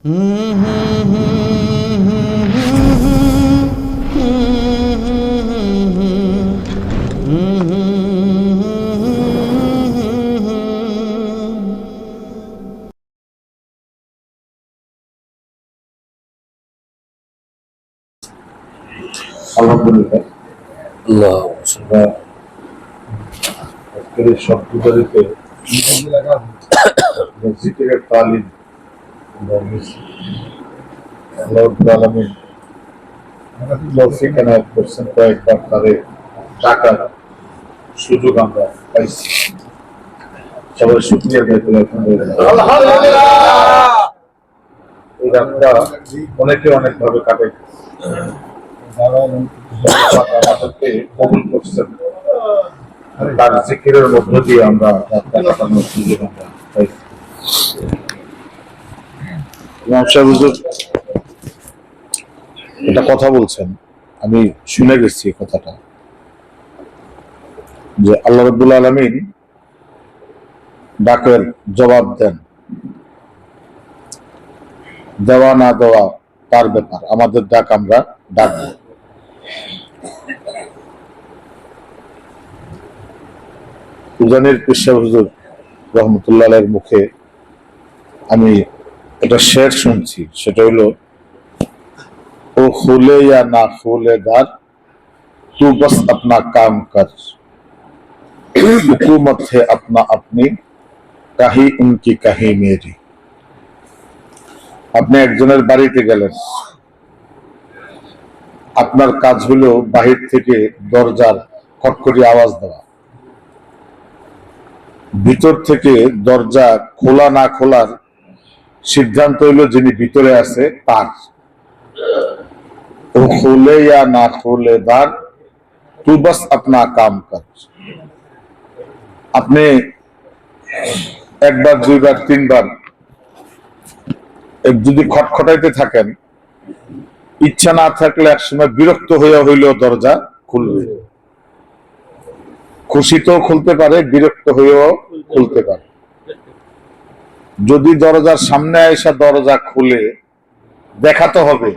আলহামদুলিল্লাহ আজকের এই শব্দদারিতে জিকিরের তালিম করছেন, কয়েকবার তাদের টাকার সুযোগ আমরা পাইছি। সবাই শুকরিয়া এই রাতটা অনেকে অনেক ভাবে কাটাইছে, আমাদেরকে কবুল করছেন, তার জিকিরের মধ্য দিয়ে আমরা রাতটা কাটানোর সুযোগ আমরা পাইছি। এটা কথা বলছেন, আমি শুনে গেছি কথাটা, যে আল্লাহ রাব্বুল আলামিন ডাকের জবাব দেন, দেওয়া না দেওয়া তার ব্যাপার, আমাদের ডাক আমরা ডাকবো। উজানির পিসা হুজুর রহমতুল্লাহ আলাইহির মুখে আমি এটা শের শুনছি, সেটা হইল, ও খুলে या ना खुले दार तू बस अपना काम कर, हुकूमत है अपना अपनी কাহি উনকি কাহি মেরি। আপনি একজনের বাড়িতে গেলেন, আপনার কাজ হলো বাহির থেকে দরজার খটখটি আওয়াজ দেওয়া, ভিতর থেকে দরজা খোলা না খোলার সিদ্ধান্ত হইল যিনি ভিতরে আছে তার। ও খুলে या ना खुले दार तू बस अपना काम कर। আপনি একবার দুইবার তিনবার যদি খটখটাইতে থাকেন, ইচ্ছা না থাকলে একসময় বিরক্ত হয়ে হইলেও দরজা খুলবে। খুশিতেও খুলতে পারে, বিরক্ত হয়েও খুলতে পারে। যদি দরজার সামনে এসে দরজা খুলে দেখাতে হবে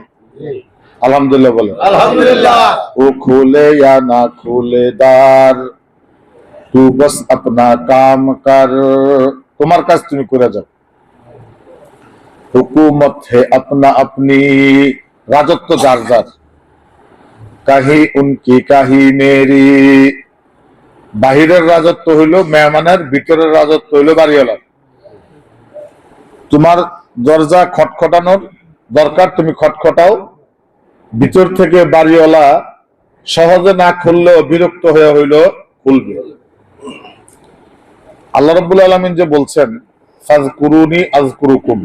আলহামদুলিল্লাহ বলে, আলহামদুলিল্লাহ। ও খুলে या ना खुले दार तू बस अपना काम कर, তোমার কাজ তুমি করে যাও। হুকুমত হে আপনা আপনি, রাজত্ব যার যার, কাহি উনকি কাহি মেরি, বাহিরের রাজত্ব হইল মেহমানের, ভিতরের রাজত্ব হইল বাড়িওয়ালার। তোমার দরজা খটখটানোর দরকার, তুমি খটখটাও, ভিতর থেকে বাড়িওয়ালা সহজে না খুললেও বিরক্ত হয়ে হইল খুলবে। আল্লাহ রাব্বুল আলামিন যে বলছেন, ফাযকুরুনি আযকুরুকুম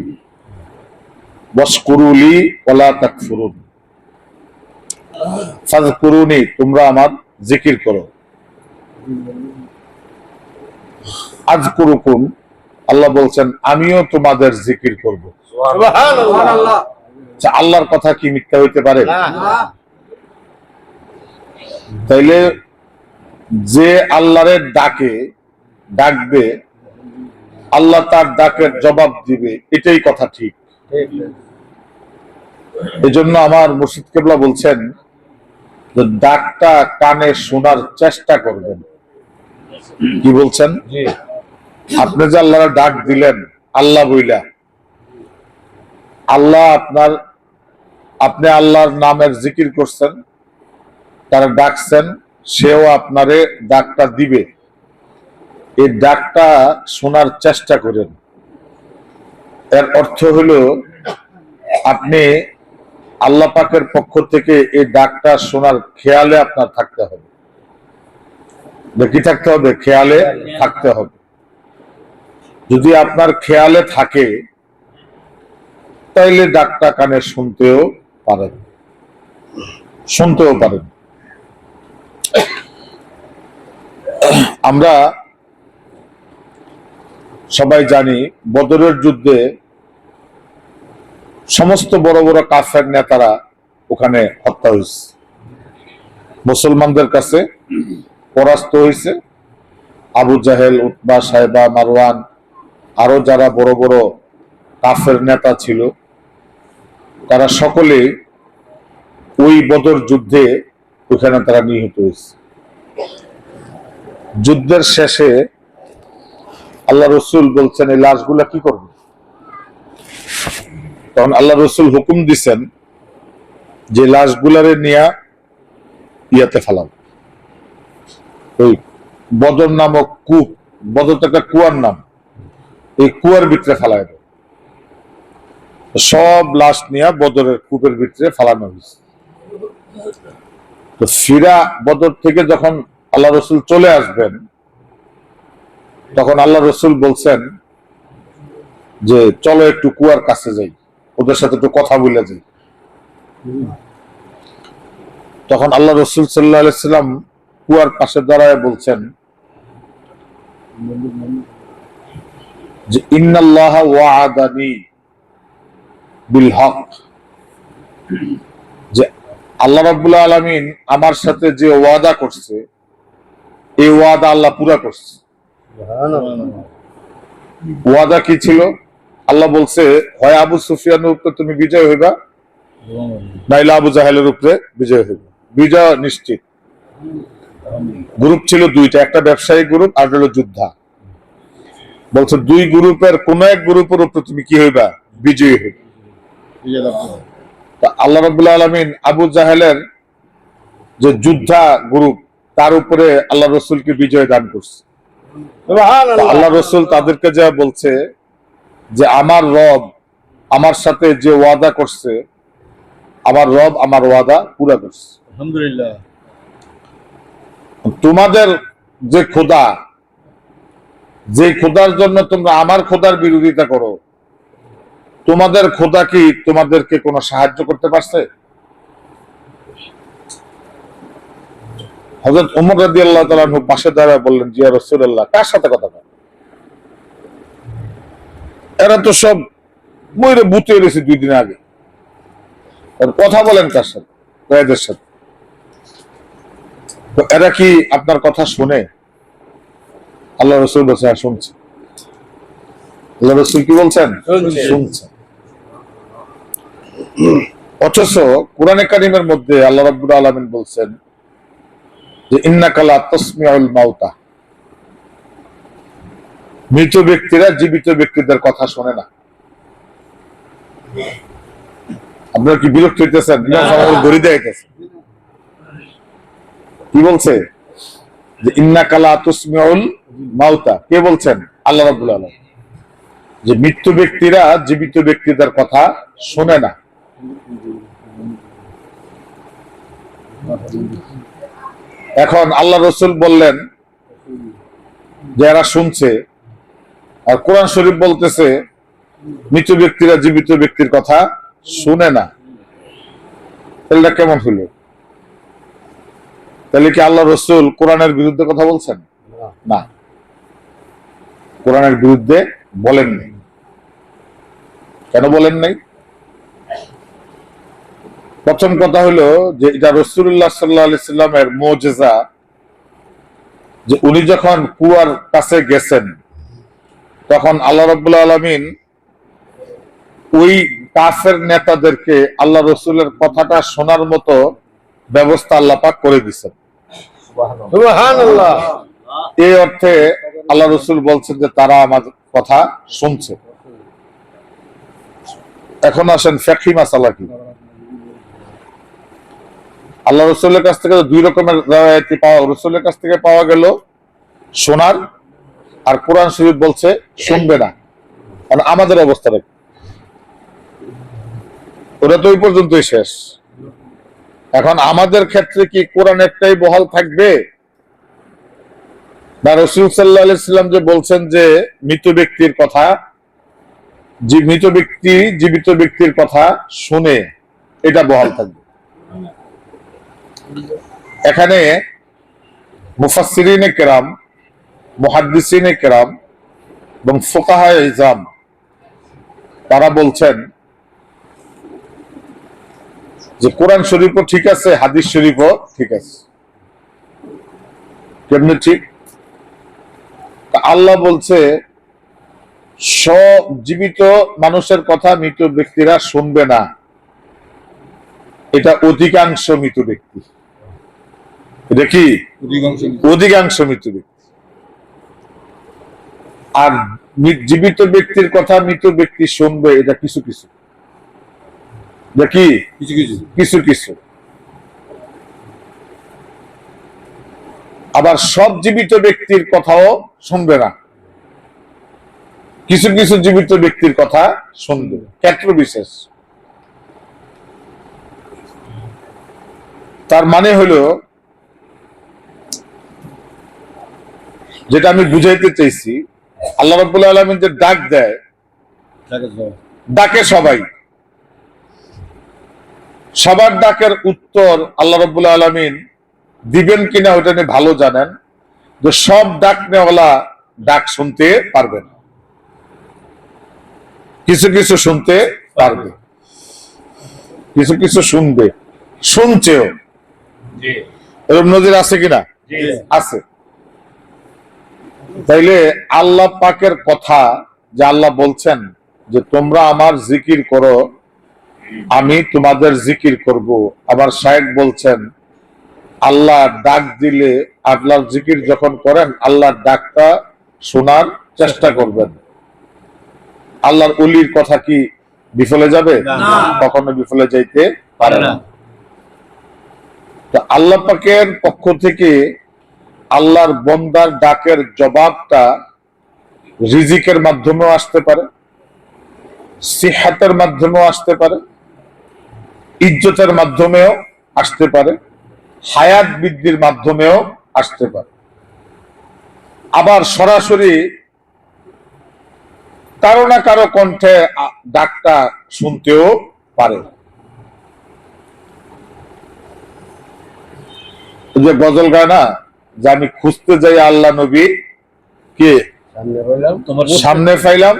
ওয়াশকুরুলি ওয়ালা তাকফুরুন। ফাযকুরুনি, তোমরা আমার জিকির করো, আযকুরুকুম, আল্লাহ বলছেন আমিও তোমাদের জিকির করব। সুবহানাল্লাহ। আল্লাহর কথা কি মিথ্যা হইতে পারে? তাইলে যে আল্লাহরে ডাকবে, আল্লাহ তার ডাকের জবাব দিবে, এটাই কথা ঠিক। এজন্য আমার মুর্শিদ কেবলা বলছেন যে ডাকটা কানে শোনার চেষ্টা করবেন। কি বলছেন? আপনি যে আল্লাহর ডাক দিলেন আল্লাহ বইলা, আল্লাহ আপনি আল্লাহর নামের জিকির করছেন, তারা ডাকছেন, সেও আপনারে ডাকটা দিবে। এই ডাকটা শোনার চেষ্টা করেন। এর অর্থ হলো আপনি আল্লাহ পাকের পক্ষ থেকে এই ডাকটা শোনার খেয়ালে আপনার থাকতে হবে। কি থাকতে হবে? খেয়ালে থাকতে হবে। যদি আপনার খেয়ালে থাকে তাইলে ডাকটা কানে শুনতেও পারেন। আমরা সবাই জানি বদরের যুদ্ধে সমস্ত বড় বড় কাফের নেতারা ওখানে হত্যা হয়েছে, মুসলমানদের কাছে পরাস্ত হয়েছে। আবু জাহেল, উতবা, সাইবা, মারওয়ান, আরো যারা বড় বড় কাফের নেতা ছিল তারা সকলে ওই বদর যুদ্ধে ওখানে তারা নিহত হয়েছে। যুদ্ধের শেষে আল্লাহ রসুল বলছেন এই লাশগুলা কি করবে? তখন আল্লাহ রসুল হুকুম দিচ্ছেন যে লাশগুলারে নিয়ে ইয়াতে ফেলাও, ওই বদর নামক কূপ, বদর তো একটা কুয়ার নাম, এই কুয়ার ভিতরে ফেলায় দেয়। সব লাশ নিয়ে বদরের কূপের ভিতরে ফেলানো হয়েছে। তো ফিরা বদর থেকে যখন আল্লাহ রসুল চলে আসবেন, তখন আল্লাহ রসুল বলছেন যে চলো একটু কুয়ার কাছে যাই, ওদের সাথে একটু কথা বলে যাই। তখন আল্লাহ রসুল সাল্লাল্লাহু আলাইহি সাল্লাম কুয়ার পাশে দাঁড়ায় বলছেন যে ইন্নাল্লাহ ওয়াআদানি বিল হক, যে আল্লাহ রাব্বুল আলামিন আমার সাথে যে ওয়াদা করছে এই ওয়াদা আল্লাহ পুরা করছে। ওয়াদা কি ছিল? আল্লাহ বলছে হয় আবু সুফিয়ানের উপরে তুমি বিজয় হইবা, নাইলে আবু জাহেলের উপরে বিজয় হইবা, বিজয় নিশ্চিত। গ্রুপ ছিল দুইটা, একটা ব্যবসায়ী গ্রুপ আর হলো যোদ্ধা। বলছে দুই গ্রুপের কোন এক গ্রুপের উপরে তুমি কি হইবা? বিজয়ী হইবা। আল্লাহ রাব্বুল আলামিন আবু জাহেলের যে যোদ্ধা গ্রুপ তার উপরে আল্লাহ রসুলকে বিজয় দান করছে। আল্লাহ রসুল তাদেরকে যা বলছে যে আমার রব আমার সাথে যে ওয়াদা করছে, আমার রব আমার ওয়াদা পুরা করছে। আলহামদুলিল্লাহ। তোমাদের যে খোদা, যে খোদার জন্য তোমরা আমার খোদার বিরোধিতা করো, তোমাদের খোদা কি তোমাদেরকে কোনো সাহায্য করতে পারছে? হযরত ওমর রাদিয়াল্লাহু তাআলা আনহু পাশে দাঁড়ায় বললেন, ইয়া রাসূলুল্লাহ, কার সাথে কথা বল? এরা তো সব মইরে বুতে রয়েছে 2 দিন আগে, কথা বলেন কার সাথে? এদের সাথে। তো এরা কি আপনার কথা শুনে? আল্লাহ রসুল বলছে হ্যাঁ শুনছে। আল্লাহ রসুল কি বলছেন? শুনছে। অথচ কোরআনে কারিমের মধ্যে আল্লাহ রাব্বুল আলামিন বলছেন যে ইন্নাকা লা তাসমিউল মাউতা, মৃত ব্যক্তিরা জীবিত ব্যক্তিদের কথা শোনে না। আপনারা কি বিরক্ত হইতেছেন? ধরে দেখাইতেছে কি বলছে যে ইন্নাকা লা তাসমিউল মাউতা। কে বলছেন? আল্লাহ রাব্বুল আলামিন। যে মৃত্যু ব্যক্তিরা জীবিত ব্যক্তিদের কথা শোনে না। এখন আল্লাহ রসুল বললেন যে এরা শুনছে, আর কোরআন শরীফ বলতেছে মৃত ব্যক্তিরা জীবিত ব্যক্তির কথা শুনে না। এটা কেমন হলো? তাহলে কি আল্লাহ রসুল কোরআনের বিরুদ্ধে কথা বলছেন? না, কোরআনের বিরুদ্ধে বলেন নাই। কেন বলেন নাই? প্রথম কথা হলো যে এটা রাসূলুল্লাহ সাল্লাল্লাহু আলাইহি সাল্লামের মুজিজা, যে উনি যখন কুয়ার কাছে গেছেন তখন আল্লাহ রাব্বুল আলামিন ওই কাফের নেতাদেরকে আল্লাহ রসুলের কথাটা শোনার মতো ব্যবস্থা আল্লাহ পাক করে দিচ্ছেন। সুবহানাল্লাহ। এই অর্থে আল্লাহ রসুল বলছেন যে তারা আমার কথা শুনছে। এখন আসেন ফিকহি মাসালা কি। আল্লাহ রসুলের কাছ থেকে 2 রকমের রাওয়ায়াতি পাওয়া, রসুলের কাছ থেকে পাওয়া গেল শোনার, আর কোরআন শরীফ বলছে শুনবে না। কারণ আমাদের অবস্থাটা ওরা তো ওই পর্যন্তই শেষ। এখন আমাদের ক্ষেত্রে কি কোরআন একটাই বহাল থাকবে, না রাসূল সাল্লাল্লাহু আলাইহি সাল্লাম যে বলছেন যে মৃত ব্যক্তির কথা, মৃত ব্যক্তি জীবিত ব্যক্তির কথা শুনে, এটা বহাল থাকবে? এখানে মুফাসসিরিনে কেরাম, মুহাদ্দিসিনে কেরাম এবং ফুকাহায়ে ইজাম তারা বলছেন যে কোরআন শরীফও ঠিক আছে, হাদিস শরীফও ঠিক আছে। কেমনে ঠিক? আল্লাহ বলছে সব জীবিত মানুষের কথা মৃত ব্যক্তিরা শুনবে না, এটা অধিকাংশ মৃত ব্যক্তি। এটা কি অধিকাংশ মৃত ব্যক্তি। আর জীবিত ব্যক্তির কথা মৃত ব্যক্তি শুনবে, এটা কিছু কিছু, কিছু কিছু। আবার সব জীবিত ব্যক্তির কথাও শুনবে না, কিছু কিছু জীবিত ব্যক্তির কথা শুনবে, ক্ষেত্র বিশেষ। তার মানে হলো, যেটা আমি বুঝাইতে চাইছি, আল্লাহ রাব্বুল আলামিন যে ডাক দেয়, ডাকে সবাই, সবার ডাকের উত্তর আল্লাহ রাব্বুল আলামিন দিবেন কিনা ওটা নিয়ে ভালো জানেন, যে সব ডাক নেওয়ালা ডাক শুনতে পারবে না, কিছু কিছু শুনতে পারবে, কিছু কিছু শুনবে, শুনছেও। এরকম নজির আছে কিনা? আছে। তাইলে আল্লাহ পাকের কথা, যে আল্লাহ বলছেন যে তোমরা আমার জিকির করো, আমি তোমাদের জিকির করব। আবার শায়েখ বলছেন আল্লাহ ডাক দিলে, আল্লাহর জিকির যখন করেন আল্লাহর ডাকটা শোনার চেষ্টা করবেন। আল্লাহর ওলির কথা কি বিফলে যাবে? কখনো বিফলে যাইতে পারে না। আল্লাহ পাকের পক্ষ থেকে আল্লাহর বন্দার ডাকের জবাবটা রিজিকের মাধ্যমেও আসতে পারে, সিহাতের মাধ্যমেও আসতে পারে, ইজ্জতের মাধ্যমেও আসতে পারে, হায়াত বৃদ্ধির মাধ্যমেও আসতে পারে। আবার সরাসরি কারো না কারো কণ্ঠে ডাকটা শুনতেও পারে। যে গজল গায় না, যে আমি খুঁজতে যাই আল্লাহ নবী কে সামনে পাইলাম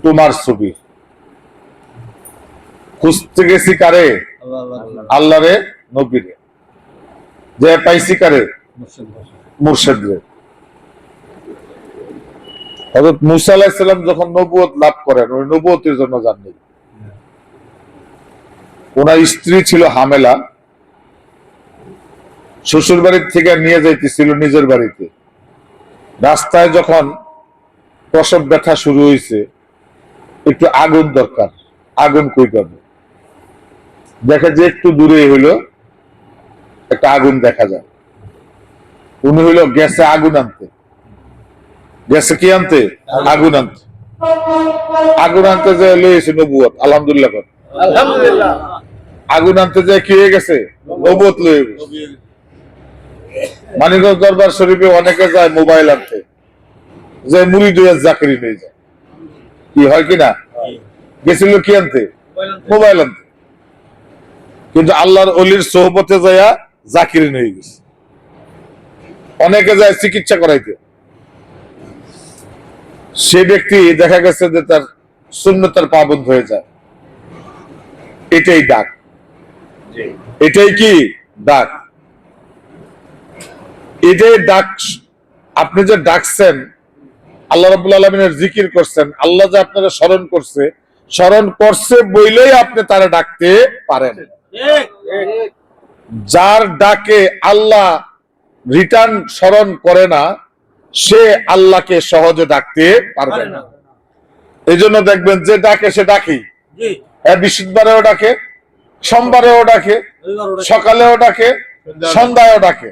তোমার ছবি, খুঁজতে গেছি কারে? আল্লাহ রে, নবী রে, যে পাইছি কারে? মুর্শিদ রে। হযরত মুসা আলাইহিস সালাম যখন নবুয়ত লাভ করেন, ওই নবুয়তের জন্য যাননি। ওনার স্ত্রী ছিল হামেলা, শ্বশুর বাড়ির থেকে নিয়ে যাইতেছিল নিজের বাড়িতে। রাস্তায় যখন প্রসব ব্যথা শুরু হয়েছে, একটু আগুন দরকার, আগুন কই পাবে? দেখে যে একটু দূরে হইলো একটা আগুন দেখা যায়। উনি হইলো গ্যাসে আগুন আনতে, গ্যাসে কি আনতে? আগুন আনতে। আগুন আনতে যে লইছে নবুয়ত, আলহামদুলিল্লাহ। আলহামদুলিল্লাহ। আগুন আনতে যে কি হয়ে গেছে? নবুয়ত লয়ে গেছে। মানিকগঞ্জ দরবার শরীফে অনেকে যায় মোবাইল আনতে, যে মুরিদ হয়ে জাকিরি হয়ে যায়। কি হয় কিনা? গেছিল কি আনতে? মোবাইল আনতে। কিন্তু আল্লাহর ওলির সোহবতে যায়া জাকিরিন হয়ে গেছে। অনেকে যায় চিকিৎসা করাইতে, সে ব্যক্তি দেখা গেছে যে তার সুন্নতের পাবন্ধ হয়ে যায়। এটাই ডাক, এটাই কি ডাক? এটাই ডাক। আপনি যে ডাকছেন, আল্লাহ রাব্বুল আলামিনের জিকির করছেন, আল্লাহ যে আপনারা স্মরণ করছে বইলেই আপনি তারা ডাকতে পারেন। যার ডাকে আল্লাহ রিটার্ন স্মরণ করে না, সে আল্লাহকে সহজে ডাকতে পারবে না। এই জন্য দেখবেন যে ডাকে সে ডাকেই, বৃহস্পতিবারেও ডাকে, সোমবারেও ডাকে, সকালেও ডাকে, সন্ধ্যায়ও ডাকে।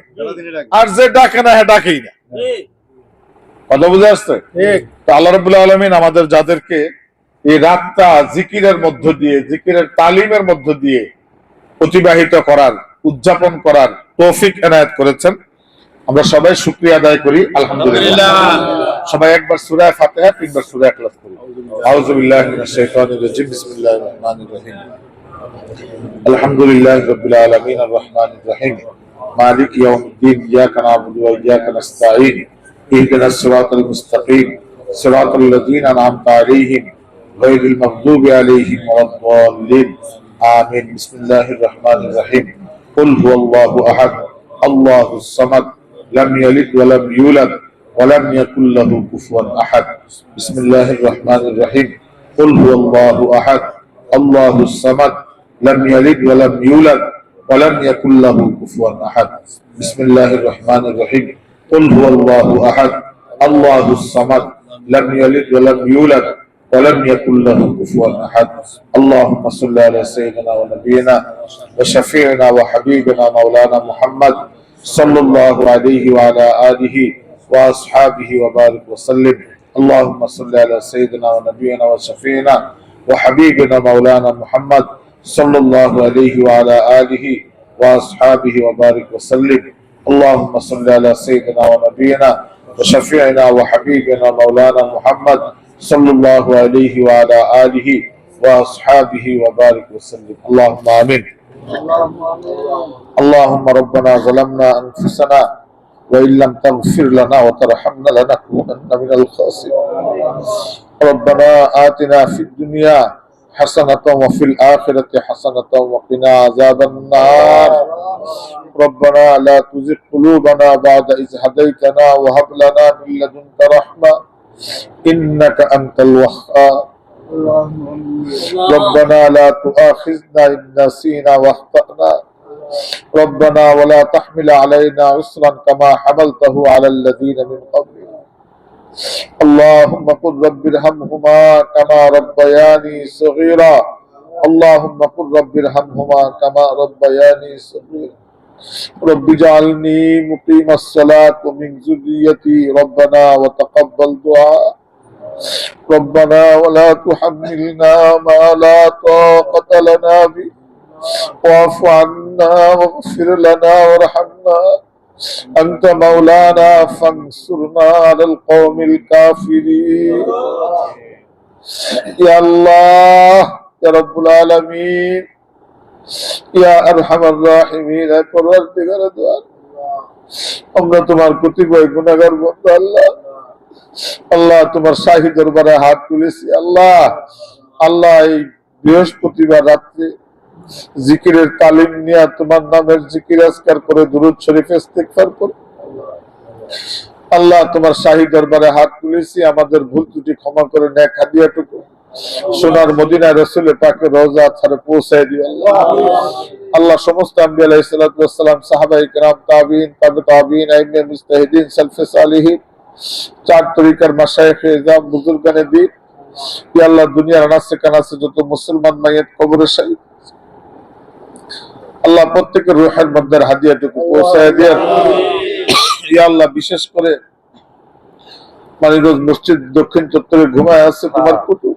আর যে ডাকে না, হ্যাঁ ডাকেই না। কথা বুঝে আসছে? আল্লাহ রাব্বুল আলামিন আমাদের যাদেরকে এই রাতটা জিকিরের মধ্য দিয়ে, জিকিরের তালিমের মধ্য দিয়ে অতিবাহিত করার, উদযাপন করার তৌফিক এনায়েত করেছেন, আমরা সবাই শুকরিয়া আদায় করি। আলহামদুলিল্লাহ। সবাই একবার সূরা ফাতিহা, তিনবার সূরা ইখলাস করি। আউযু বিল্লাহি মিনাশ শাইতানির রাজিম। বিসমিল্লাহির রহমানির রহিম। আলহামদুলিল্লাহি রাব্বিল আলামিন আর রহমানির রহিম মালিক ইয়াউমিদ্দিন ইয়াকা না'বুদু ওয়া ইয়াকা নাস্তাঈন ইহদিনাস সিরাতাল মুস্তাকিম সিরাতাল লাযীনা আন'আমতা আলাইহিম গায়রিল মাগদুবি আলাইহিম ওয়ালাদ-দাল্লিন আমিন। বিসমিল্লাহির রহমানির রহিম। কুল হুয়াল্লাহু আহাদ আল্লাহুস সামাদ লাম ইয়ালিদ ওয়া লাম ইউলাদ ওয়া লাম ইয়াকুল লাহু কুফুয়ান আহাদ। বিসমিল্লাহির রহমানির রহিম। কুল হুয়াল্লাহু আহাদ আল্লাহুস সামাদ لم يلد ولم يولد ولم يكن له كفوا أحد. بسم الله الرحمن الرحيم. قل هو الله أحد الله الصمد لم يلد ولم يولد ولم يكن له كفوا أحد. اللهم صل على سيدنا ونبينا وشفيعنا وحبيبنا مولانا محمد صلى الله عليه وعلى آله وأصحابه وبارك وسلم. اللهم صل على سيدنا ونبينا وشفيعنا وحبيبنا مولانا محمد صلى الله عليه وعلى آله وأصحابه وبارك وسلم. اللهم صل على سيدنا ونبينا وشفيعنا وحبيبنا مولانا محمد صلى الله عليه وعلى آله وأصحابه وبارك وسلم. اللهم آمين. اللهم ربنا ظلمنا أنفسنا وإن لم تغفر لنا وترحمنا لنكونن من الخاسرين. ربنا آتنا في الدنيا حسنة وفي الآخرة حسنة وقنا عذاب النار. ربنا لا تزغ قلوبنا بعد إذ هديتنا وهب لنا من لدنك رحمة إنك أنت الوهاب. ربنا لا تؤاخذنا إن نسينا واخطأنا. ربنا ولا تحمل علينا عسرا كما حملته على الذين من قبلنا. اللهم قل رب ارحمهما كما ربياني صغيرا. اللهم قل رب ارحمهما كما ربياني صغيرا. رب اجعلني مقيم الصلاة ومن ذريتي ربنا وتقبل دعاء. ربنا ولا تحملنا ما لا طاقة لنا به واعف عنا واغفر لنا وارحمنا أنت مولانا فانصرنا على القوم الكافرين. يا الله يا رب العالمين يا أرحم الراحمين يا পরওয়ারদিগার দোয়ার আমরা তোমার প্রতিভয় গুনাহগার বান্দা আল্লাহ। আল্লাহ তোমার শাহী দরবারে হাত তুলেছি আল্লাহ। আল্লাহ এই বৃহস্পতিবার রাত্রে জিকিরের তালিম নিয়ে তোমার নামের জিকির আজকার করে দুরূদ শরীফ ইস্তিগফার করে আল্লাহ তোমার শাহী দরবারে হাত তুলেছি। আমাদের ভুল ত্রুটি ক্ষমা করে নেক হাদিয়াটুকু সোনার মদিনা রাসূলের পাকের রওজা ছাড়ে পৌঁছায় দিও আল্লাহ। আল্লাহ সমস্ত আম্বিয়া আলাইহিস সালাতু ওয়াস সালাম সাহাবায়ে কেরাম তাবিঈন তাবে তাবিঈন আইম্মে মুজতাহিদিন সালফে সালিহিন চার তরিকার মাশায়েখ ইজাম বুজুর্গানে দ্বীন ইয়া আল্লাহ দুনিয়ার আনাচে কানাচে যত মুসলমান মাইয়াত কবরে শহীদ আল্লাহ প্রত্যেকের রূহের মধ্যে হাদিয়াটুকু পৌঁছায় দিও ইয়া আল্লাহ। বিশেষ করে মানিকগঞ্জ মসজিদ দক্ষিণ চত্বরে ঘুমায় আছে তোমার কুতুব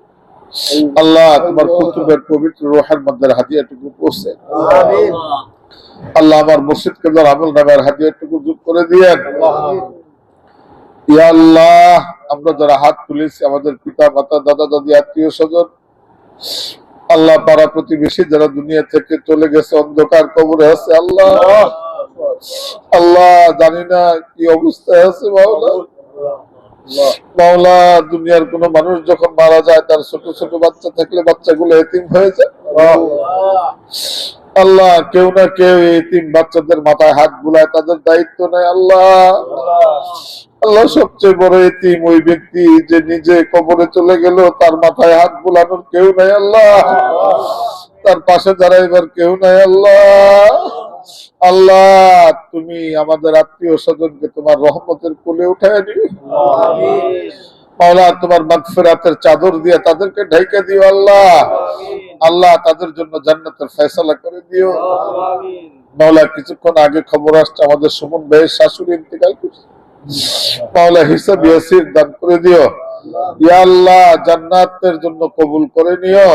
আল্লাহ তোমার কুতুবের পবিত্র রূহের মধ্যে হাদিয়াটুকু পৌঁছে আমিন। আল্লাহ আমার মসজিদ কেবলার আমল নামের হাদিয়াটুকু যোগ করে দিয়েন ইয়া আল্লাহ। আমরা যারা হাত তুলেছি আমাদের পিতা মাতা দাদা দাদি আত্মীয় স্বজন আল্লাহ পাড়া প্রতিবেশী যারা দুনিয়া থেকে চলে গেছে অন্ধকার কবরে আছে আল্লাহ। আল্লাহ জানি না কি অবস্থায় আছে মাওলা। মাওলা দুনিয়ার কোন মানুষ যখন মারা যায় তার ছোট ছোট বাচ্চা থাকলে বাচ্চাগুলো এতিম হয়ে যায় আল্লাহ। কেউ না কেউ এতিম বাচ্চাদের মাথায় হাত বুলায় তাদের দায়িত্ব নেয় আল্লাহ। আল্লাহ সবচেয়ে বড় এতিম ওই ব্যক্তি যে নিজে কবরে চলে গেল তার মাথায় হাত বুলানোর কেউ নাই আল্লাহ। তার পাশে দাঁড়াইবার কেউ নাই আল্লাহ। আল্লাহ তুমি আমাদের আত্মীয় স্বজনকে তোমার রহমতের কোলে উঠায় নিও মাওলা। তোমার মাগফিরাতের চাদর দিয়ে তাদেরকে ঢেকে দিও আল্লাহ। আল্লাহ তাদের জন্য জান্নাতের ফয়সালা করে দিও মাওলা। কিছুক্ষণ আগে খবর আসছে আমাদের সুমন ভাইয়ের শাশুড়ি ইন্তেকাল করেছে মাওলা। হিসাব ইয়াসির দান করে দিও ইয়া আল্লাহ। জান্নাতের জন্য কবুল করে নিও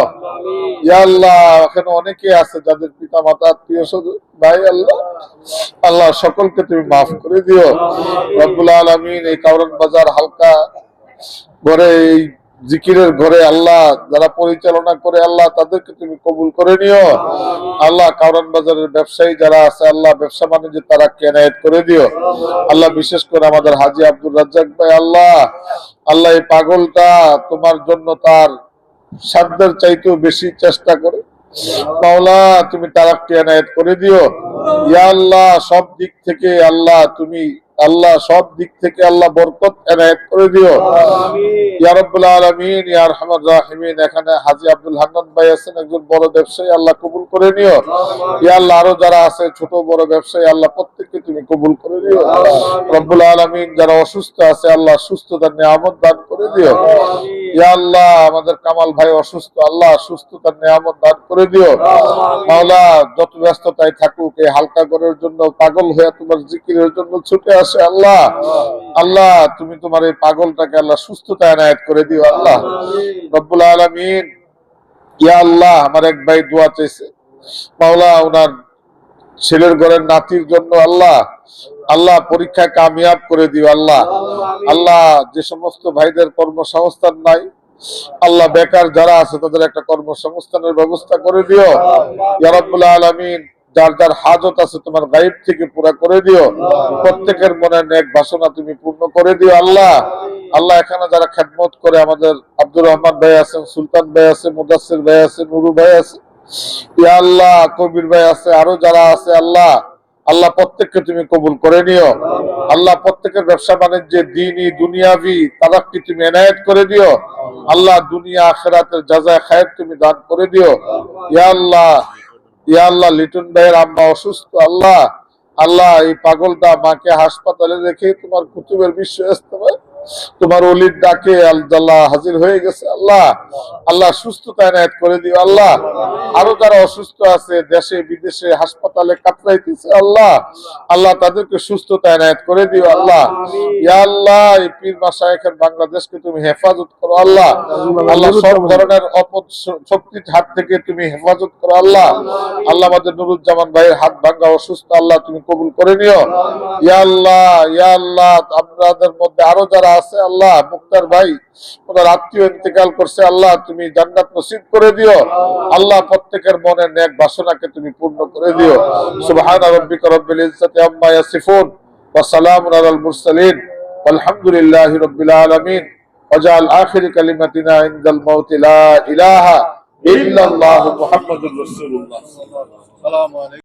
ইয়া আল্লাহ। এখানে অনেকে আছে যাদের পিতা মাতা আত্মীয় স্বজন ভাই আল্লাহ। আল্লাহ সকলকে তুমি মাফ করে দিও রব্বুল আলামিন। এই কাউরান বাজার হালকা ঘরে এই জিকিরের ঘরে আল্লাহ যারা পরিচালনা করে আল্লাহ তাদেরকে তুমি কবুল করে নিও আল্লাহ। কাউরান বাজারের ব্যবসায়ী যারা আছে আল্লাহ ব্যবসা বাণিজ্যে তারা কেনায়েত করে দিও আল্লাহ। বিশেষ করে আমাদের হাজী আব্দুর রাজ্জাক ভাই আল্লাহ। আল্লাহ এই পাগলটা তোমার জন্য তার সাধ্যের চাইতেও বেশি চেষ্টা করে মাওলা তুমি তারাক কেনায়েত করে দিও ইয়া আল্লাহ। সব দিক থেকে আল্লাহ তুমি আল্লাহ সব দিক থেকে আল্লাহ বরকত এনায়েত করে দিও ইয়া রাব্বুল আলামিন ইয়া আরহামার রাহিমিন। এখানে হাজী আব্দুল হান্নান ভাই আছেন, একজন বড় ব্যবসায়ী, আল্লাহ কবুল করে নিও ইয়া আল্লাহ। আরো যারা আছে ছোট বড় ব্যবসায়ী, আল্লাহ প্রত্যেককে তুমি কবুল করে দিও রব্বুল আলামিন। যারা অসুস্থ আছে আল্লাহ সুস্থতার নিয়ামত দান করে দিও ইয়া আল্লাহ। আমাদের কামাল ভাই অসুস্থ, আল্লাহ সুস্থতার নিয়ামত দান করে দিও মাওলা। যত ব্যস্ততায় থাকুক এই হালকা করার জন্য পাগল হয়ে তোমার জিকিরের জন্য ছুটে আসে আল্লাহ। আল্লাহ তুমি তোমার এই পাগলটাকে আল্লাহ সুস্থতা এনায়েত করে দিও আল্লাহ রব্বুল আলামিন। ইয়া আল্লাহ আমার এক ভাই দোয়া চাইছে মাওলা, ওনার ছেলের ঘরের নাতির জন্য আল্লাহ, আল্লাহ পরীক্ষায় কামিয়াব করে দিও আল্লাহ। আল্লাহ যে সমস্ত ভাইদের কর্মসংস্থান নাই আল্লাহ, বেকার যারা আছে তাদের একটা কর্মসংস্থানের ব্যবস্থা করে দিও ইয়া রাব্বুল আলামিন। যার যার হাজত আছে তোমার গায়েব থেকে পুরা করে দিও, প্রত্যেকের মনে নেক বাসনা তুমি পূর্ণ করে দিও আল্লাহ। আল্লাহ এখানে যারা খেদমত করে, আমাদের আব্দুর রহমান ভাই আছেন, সুলতান ভাই আছে, মুদাসসির ভাই আছে, নুরু ভাই আছে ইয়া আল্লাহ, কবির ভাই আছে, আরো যারা আছে আল্লাহ, আল্লাহ প্রত্যেককে তুমি কবুল করে নিও আল্লাহ। প্রত্যেকের ব্যবসা বাণিজ্যে দ্বীনি দুনিয়াবি তারাক্কি তুমি এনায়েত করে দিও আল্লাহ। দুনিয়া আখিরাতের জাযায়ে খায়ের তুমি দান করে দিও ইয়া আল্লাহ। ইয়া আল্লাহ লিটন ভাইয়ের আম্মা অসুস্থ আল্লাহ, আল্লাহ এই পাগলটা মাকে হাসপাতালে রেখে তোমার কুতুবের বিশ্ব ইস্তেমায় তোমার ওলির ডাকে আল্লাহ হাজির হয়ে গেছে আল্লাহ। আল্লাহ সুস্থতা এনায়েত করে দিও আল্লাহ। আরো যারা অসুস্থ আছে দেশে বিদেশে হাসপাতালে কাতরাইতেছে আল্লাহ, আল্লাহ তাদেরকে সুস্থতা এনায়েত করে দিও আল্লাহ। ইয়া আল্লাহ এই পীর মাশায়েখের বাংলাদেশকে তুমি হেফাজত করো আল্লাহ। আল্লাহ সব ধরনের অপশক্তির হাত থেকে তুমি হেফাজত করো আল্লাহ। আল্লাহ আমাদের নুরুজ্জামান ভাইয়ের হাত ভাঙা অসুস্থ আল্লাহ তুমি কবুল করে নিও ইয়া আল্লাহ। ইয়া আল্লাহ আপনাদের মধ্যে আরো যারা আছে আল্লাহ, মুক্তার ভাই ওনার আত্মীয় ইন্তেকাল করছে আল্লাহ, তুমি জান্নাত নসিব করে দিও আল্লাহ। প্রত্যেকের মনে নেক বাসনাকে তুমি পূর্ণ করে দিও। সুবহান রাব্বিকা রাব্বিল ইজ্জাতি আম্মা ইয়াসিফুন ওয়া সালামুন আলাল মুরসালিন ওয়ালহামদুলিল্লাহি রাব্বিল আলামিন। ওয়াজআল আখির কালিমাতিনা ইনদাল মাউতি লা ইলাহা ইল্লাল্লাহু মুহাম্মাদুর রাসূলুল্লাহ। আসসালামু আলাইকুম।